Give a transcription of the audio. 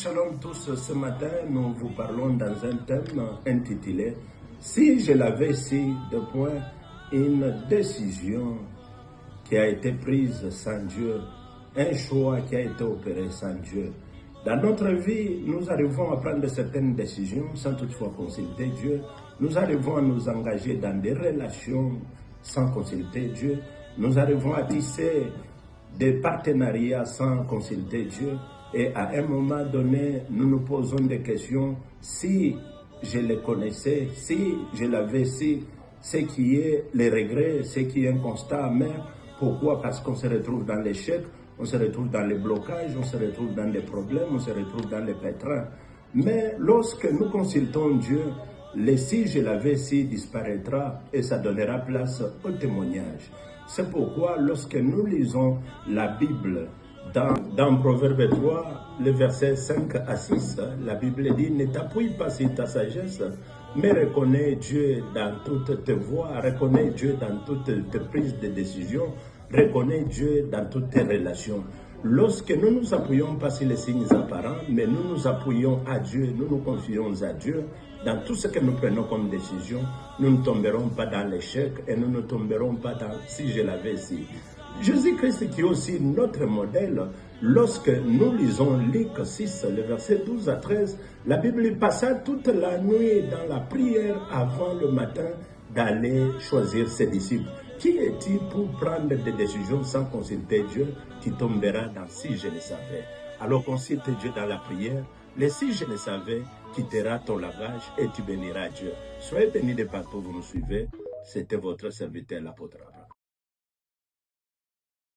Shalom tous, ce matin nous vous parlons dans un thème intitulé « Si je l'avais si, une décision qui a été prise sans Dieu, un choix qui a été opéré sans Dieu. » Dans notre vie, nous arrivons à prendre certaines décisions sans toutefois consulter Dieu. Nous arrivons à nous engager dans des relations sans consulter Dieu. Nous arrivons à tisser des partenariats sans consulter Dieu. Et à un moment donné, nous nous posons des questions. Si je les connaissais, si je l'avais, si ce qui est les regrets, ce qui est un constat amer. Pourquoi? Parce qu'on se retrouve dans l'échec, on se retrouve dans les blocages, on se retrouve dans les problèmes, on se retrouve dans les pétrins. Mais lorsque nous consultons Dieu, le si je l'avais si disparaîtra et ça donnera place au témoignage. C'est pourquoi lorsque nous lisons la Bible, dans Proverbe 3, le verset 5 à 6, la Bible dit « Ne t'appuie pas sur ta sagesse, mais reconnais Dieu dans toutes tes voies, reconnais Dieu dans toutes tes prises de décision, reconnais Dieu dans toutes tes relations. » Lorsque nous nous appuyons pas sur les signes apparents, mais nous nous appuyons à Dieu, nous nous confions à Dieu, dans tout ce que nous prenons comme décision, nous ne tomberons pas dans l'échec et nous ne tomberons pas dans « si je l'avais si ». Jésus-Christ qui est aussi notre modèle, lorsque nous lisons Luc 6, le verset 12 à 13, la Bible passa toute la nuit dans la prière avant le matin d'aller choisir ses disciples. Qui est-il pour prendre des décisions sans consulter Dieu qui tombera dans « si je le savais ». Alors consulte Dieu dans la prière, le « si je le savais » quittera ton lavage et tu béniras Dieu. Soyez bénis de partout où vous nous suivez. C'était votre serviteur l'apôtre.